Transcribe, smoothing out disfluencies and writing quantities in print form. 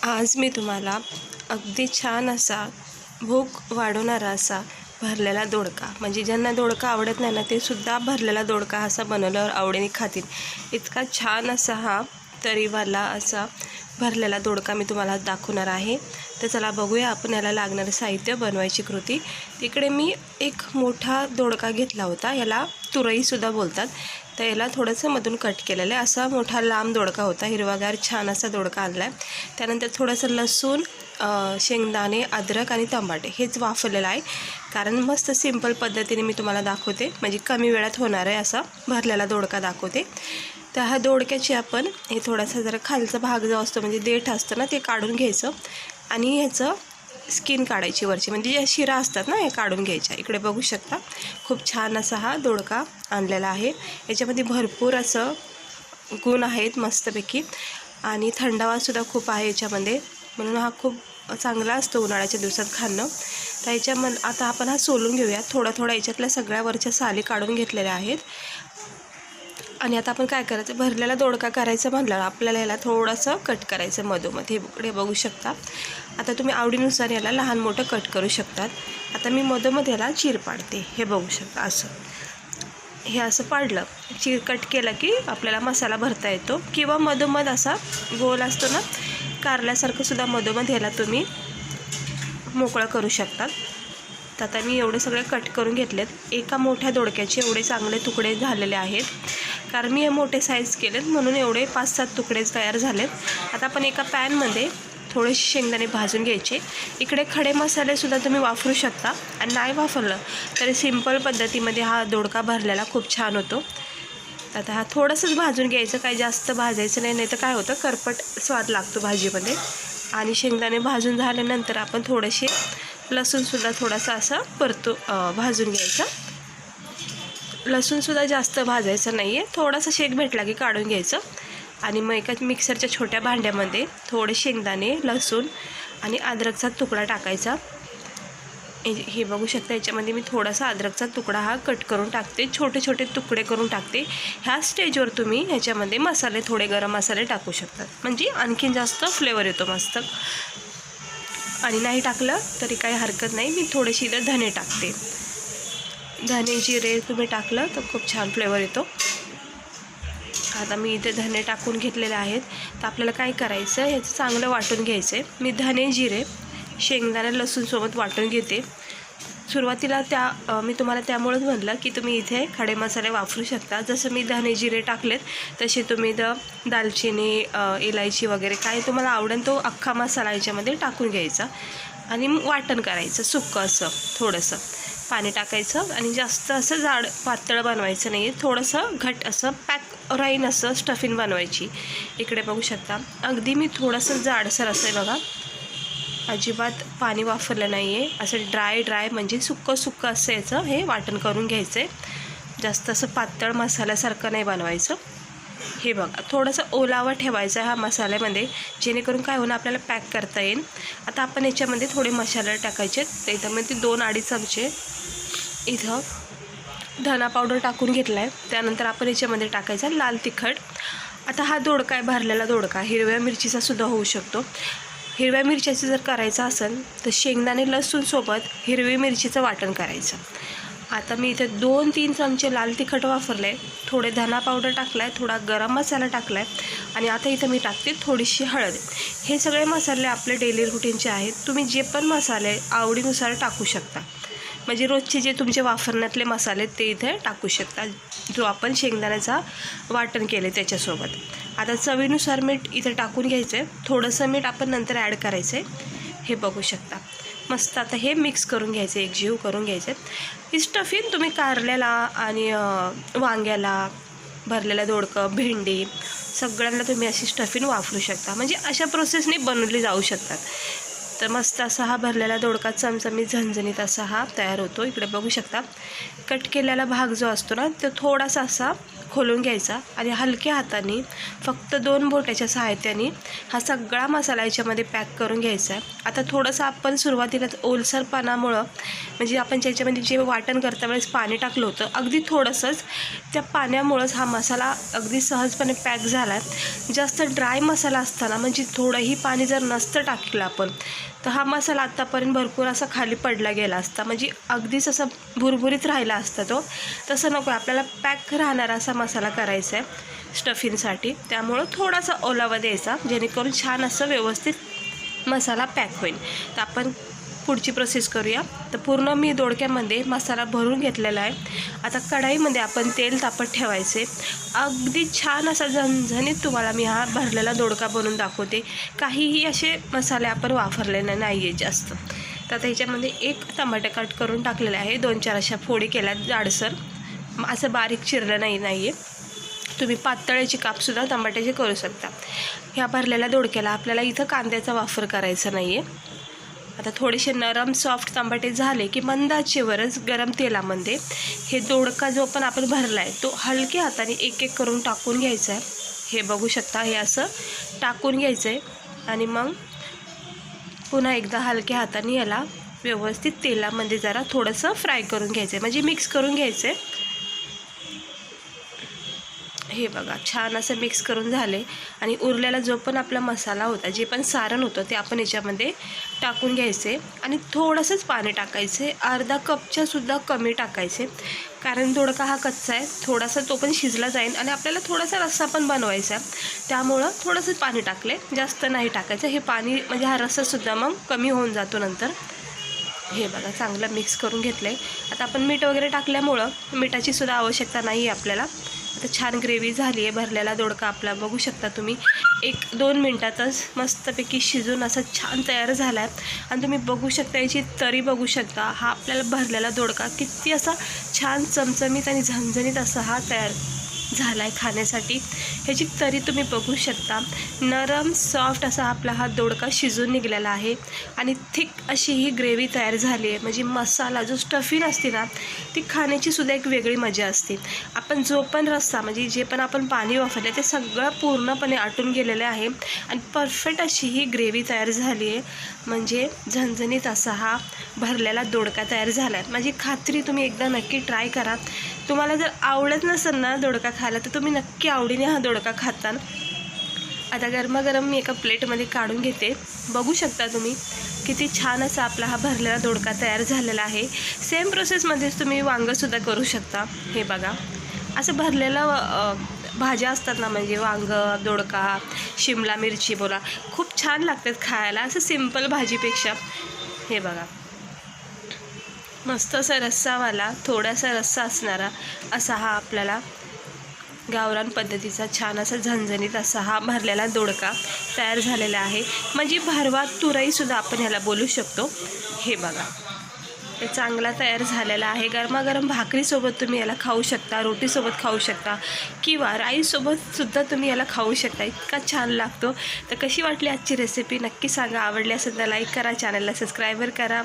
आज मी तुम्हाला अगदी छान असा भूक वाढवणारा असा भरलेला दोडका, म्हणजे ज्यांना दोडका आवडत नाही ना ते सुद्धा भरलेला दोडका असा बनवल्यावर आवडीने खातील. इतका छान असा हा तरीवाला असा भरलेला दोडका मी तुम्हाला दाखवणार आहे. तर चला बघूया आपण याला लागणारं साहित्य, बनवायची कृती. तिकडे मी एक मोठा दोडका घेतला होता, याला तुरईसुद्धा बोलतात. तर याला थोडंसं मधून कट केलेलं आहे. असा मोठा लांब दोडका होता, हिरवागार छान असा दोडका आणला आहे. त्यानंतर थोडंसं लसूण, शेंगदाणे, अद्रक आणि टमाटे हेच वाफरलेलं आहे, कारण मस्त सिंपल पद्धतीने मी तुम्हाला दाखवते, म्हणजे कमी वेळात होणार आहे असा भरलेला दोडका दाखवते. तर ह्या दोडक्याची आपण हे थोडासा जरा खालचा भाग जो असतो म्हणजे देठ असतं ना ते काढून घ्यायचं आणि ह्याचं स्किन काढायची वरची, म्हणजे ज्या शिरा असतात ना हे काढून घ्यायच्या. इकडे बघू शकता खूप छान असा हा दोडका आणलेला आहे. याच्यामध्ये भरपूर असं गुण आहेत मस्तपैकी आणि थंडावासुद्धा खूप आहे याच्यामध्ये, म्हणून हा खूप चांगला असतो उन्हाळ्याच्या दिवसात खाणं. तर याच्यामध्ये आता आपण हा सोलून घेऊया. थोडा याच्यातल्या सगळ्या वरच्या साली काढून घेतलेल्या आहेत. आणि आता आपण काय करायचं, भरलेला दोडका करायचं म्हणलं आपल्याला याला थोडंसं कट करायचं मधोमध. हे बघू शकता. आता तुम्ही आवडीनुसार याला लहान मोठं कट करू शकतात. आता मी मधोमध याला चीर पाडते. हे बघू शकता असं, हे असं पाडलं चीर कट केलं की आपल्याला मसाला भरता येतो, किंवा मधोमध असा गोल असतो ना कारल्यासारखं सुद्धा मधोमध ह्याला तुम्ही मोकळं करू शकतात. तर आता मी एवढे सगळे कट करून घेतलेत. एका मोठ्या दोडक्याचे एवढे चांगले तुकडे झालेले आहेत, कारण मी हे मोठे साईज केलेत म्हणून एवढे 5-7 तुकडे तयार झालेत. आता आपण एका पॅनमध्ये थोडेसे शेंगदाणे भाजून घ्यायचे. इकडे खडे मसालेसुद्धा तुम्ही वापरू शकता, आणि नाही वापरलं तरी सिंपल पद्धतीमध्ये हा दोडका भरलेला खूप छान होतो. आता हा थोडंसंच भाजून घ्यायचं, काही जास्त भाजायचं नाही, नाही तर काय होतं करपट स्वाद लागतो भाजीमध्ये. आणि शेंगदाणे भाजून झाल्यानंतर आपण थोडेसे लसूणसुद्धा थोडासा असा भाजून घ्यायचा. लसूणसुद्धा जास्त भाजायचं नाही आहे, थोडासा शेक भेटला की काढून घ्यायचं. आणि मग एका मिक्सरच्या छोट्या भांड्यामध्ये थोडे शेंगदाणे, लसूण आणि अद्रकचा तुकडा टाकायचा. हे बघू शकता, याच्यामध्ये मी थोडासा अद्रकचा तुकडा हा कट करून टाकते, छोटे छोटे तुकडे करून टाकते. ह्या स्टेजवर तुम्ही ह्याच्यामध्ये मसाले, थोडे गरम मसाले टाकू शकतात, म्हणजे आणखीन जास्त फ्लेवर येतो मस्त. आणि नाही टाकलं तरी काही हरकत नाही, मी थोडेसे इथं धने टाकते. धने जिरे तुम्ही टाकलं तर खूप छान फ्लेवर येतो. आता मी इथे धने टाकून घेतलेले आहेत. तर आपल्याला काय करायचं, ह्याचं चांगलं वाटून घ्यायचं आहे. मी धने, जिरे, शेंगदाणे, लसूणसोबत वाटून घेते. सुरुवातीला मी तुम्हाला त्यामुळेच म्हटलं की तुम्ही इथे खडे मसाले वापरू शकता. जसं मी धने जिरे टाकलेत तसे तुम्ही दालचिनी, इलायची वगैरे काय तुम्हाला आवडेल तो अख्खा मसाला याच्यामध्ये टाकून घ्यायचा आणि वाटण करायचं. सुक्कं असं थोडंसं पाणी टाकायचं, आणि जास्त असं जाड पातळ बनवायचं नाही आहे, थोडंसं घट असं पॅक राहीन असं स्टफिंग बनवायची. इकडे बघू शकता अगदी मी थोडंसं जाडसर असं आहे बघा, अजिबात पाणी वापरलं नाही आहे. असं ड्राय म्हणजे सुक्कं असं याचं हे वाटण करून घ्यायचं आहे. जास्त असं पातळ मसाल्यासारखं नाही बनवायचं. हे बघा थोडंसं ओलावा ठेवायचा ह्या मसाल्यामध्ये, जेणेकरून काय होणं आपल्याला पॅक करता येईल. आता आपण याच्यामध्ये थोडे मसाले टाकायचे. तर इथं मी 2-2.5 चमचे इथं धना पावडर टाकून घेतला आहे. त्यानंतर आपण याच्यामध्ये टाकायचा लाल तिखट. आता हा दोडका आहे, भरलेला दोडका हिरव्या मिरचीचा सुद्धा होऊ शकतो. हिरव्या मिरच्याचं जर करायचं असेल तर शेंगदाणे, लसूणसोबत हिरवी मिरचीचं वाटण करायचं. आता मी इथे 2-3 चमचे लाल तिखट वापरले, थोडे धना पावडर टाकला आहे, थोडा गरम मसाला टाकला आहे, आणि आता इथं मी टाकते थोडीशी हळद. हे सगळे मसाले आपले डेली रुटीनचे आहेत. तुम्ही जे पण मसाले आवडीनुसार टाकू शकता, म्हणजे रोजचे जे तुमचे वापरण्यातले मसाले ते इथे टाकू शकता, जो आपण शेंगदाण्याचा वाटण केले त्याच्यासोबत. आता चवीनुसार मीठ इथे टाकून घ्यायचं आहे. थोडंसं मीठ आपण नंतर ॲड करायचं आहे. हे बघू शकता मस्त. आता हे मिक्स करून घ्यायचं, एकजीव करून घ्यायचं. ही स्टफिंग तुम्ही कारल्याला आणि वांग्याला, भरलेला दोडकं, भेंडी सगळ्यांना तुम्ही अशी स्टफिंग वापरू शकता, म्हणजे अशा प्रोसेसने बनवली जाऊ शकतात. तर मस्त असा हा भरलेला दोडका चमचमीत झणझणीत असा हा तयार होतो. इकडे बघू शकता कट केलेला भाग जो असतो ना तो थोडासा असा खोलून घ्यायचा आणि हलक्या हाताने फक्त 2 बोटाच्या सहाय्याने हा सगळा मसाला याच्यामध्ये पॅक करून घ्यायचा आहे. आता थोडंसं आपण सुरुवातीला ओलसरपणामुळं म्हणजे आपण ज्याच्यामध्ये जे वाटण करता वेळेस पाणी टाकलं होतं अगदी थोडंसंच, त्या पाण्यामुळंच हा मसाला अगदी सहजपणे पॅक झाला आहे. जास्त ड्राय मसाला असताना म्हणजे थोडंही पाणी जर नसतं टाकलं आपण तर हा मसाला आत्तापर्यंत भरपूर असा खाली पडला गेला असता, म्हणजे अगदीच असा भुरभुरीत राहिला असता तो. तसं नको, आपल्याला पॅक राहणारा असा मसाला करायचा आहे स्टफिंगसाठी. त्यामुळं थोडासा ओलावा द्यायचा जेणेकरून छान असं व्यवस्थित मसाला पॅक होईल. तर आपण पुढची प्रोसेस करूया. तर पूर्ण मी दोडक्यामध्ये मसाला भरून घेतलेला आहे. आता कढाईमध्ये आपण तेल तापत ठेवायचे. अगदी छान असा झणझणीत तुम्हाला मी हा भरलेला दोडका बनवून दाखवते. काहीही असे मसाले आपण वापरलेले नाही आहे जास्त. तर त्याच्यामध्ये 1 टमाटर कट करून टाकलेला आहे. 2-4 अशा फोडी केल्या जाडसर, असं बारीक चिरलं नाही आहे. तुम्ही पातळाची कापसुद्धा टमाट्याचे करू शकता. ह्या भरलेल्या दोडक्याला आपल्याला इथं कांद्याचा वापर करायचा नाही आहे. आता थोडेसे नरम सॉफ्ट टमाटे झाले की मंद आचेवरच गरम तेलामध्ये हे दोडका जो पण आपण भरला आहे तो हलक्या हाताने एक करून टाकून घ्यायचा आहे. हे बघू शकता, हे असं टाकून घ्यायचं आहे आणि मग पुन्हा एकदा हलक्या हाताने याला व्यवस्थित तेलामध्ये जरा थोडंसं फ्राय करून घ्यायचं आहे, म्हणजे मिक्स करून घ्यायचं आहे. हे बघा, छान असं मिक्स करून झाले आणि उरलेला जो पण आपला मसाला होता, जे पण सारण होतं ते आपण याच्यामध्ये टाकून घ्यायचे आणि थोडंसंच पाणी टाकायचे. अर्धा कपच्यासुद्धा कमी टाकायचे, कारण दोडका हा कच्चा आहे. थोडासा तो पण शिजला जाईल आणि आपल्याला थोडासा रस्सा पण बनवायचा, त्यामुळं थोडंसं पाणी टाकले, जास्त नाही टाकायचं. हे पाणी म्हणजे हा रस्सासुद्धा मग कमी होऊन जातो नंतर. हे बघा, चांगलं मिक्स करून घेतलं आहे. आता आपण मीठ वगैरे टाकल्यामुळं मिठाची सुद्धा आवश्यकता नाही आहे आपल्याला. आता छान ग्रेव्ही झाली आहे. भरलेला दोडका आपला बघू शकता तुम्ही 1-2 मिनटातच मस्तपैकी शिजून असा छान तयार झाला आहे. आणि तुम्ही बघू शकता याची तरी बघू शकता. हा आपल्याला भरलेला दोडका किती असा छान चमचमीत आणि झणझणीत असा हा तयार झाला आहे खाण्यासाठी. ह्याची तरी तुम्ही बघू शकता. नरम सॉफ्ट असा आपला हा दोडका शिजून निघालेला आहे आणि थिक अशी ही ग्रेव्ही तयार झाली आहे. म्हणजे मसाला जो स्टफिंग असते ना ती खाण्याची सुद्धा एक वेगळी मजा असते. आपण जो पण रस्सा म्हणजे जे पण आपण पाणी वापरलं ते सगळं पूर्णपणे आटून गेलेलं आहे आणि परफेक्ट अशी ही ग्रेव्ही तयार झाली आहे. म्हणजे झणझणीत असा हा भरलेला दोडका तयार झाला आहे. माझी खात्री, तुम्ही एकदा नक्की ट्राय करा. तुम्हाला जर आवडत नसेल ना दोडका खायला तर तुम्ही नक्की आवडीने हा दोडका खाता. आता गरमागरम मी एका प्लेटमध्ये काढून घेते. बघू शकता तुम्ही किती छान असा आपला हा भरलेला दोडका तयार झालेला आहे. सेम प्रोसेसमध्येच तुम्ही वांगंसुद्धा करू शकता. हे बघा, असं भरलेलं भाज्या असतात ना, म्हणजे वांग, दोडका, शिमला मिरची बोला, खूप छान लागतात खायला असं सिंपल भाजीपेक्षा. हे बघा, मस्त असा रस्सावाला, थोडासा रस्सा असणारा असा हा आपल्याला गावरान पद्धतीचा छान असा झणझणीत असा हा भरलेला दोडका तयार झालेला आहे. म्हणजे भरवा तुराईसुद्धा आपण ह्याला बोलू शकतो. हे बघा, हे चांगला तयार झालेला आहे. गरमागरम भाकरीसोबत तुम्ही याला खाऊ शकता, रोटीसोबत खाऊ शकता किंवा राईससोबतसुद्धा तुम्ही याला खाऊ शकता. इतका छान लागतो. तर कशी वाटली आजची रेसिपी नक्की सांगा. आवडली असेल तर लाईक करा, चॅनलला सबस्क्राईबर करा.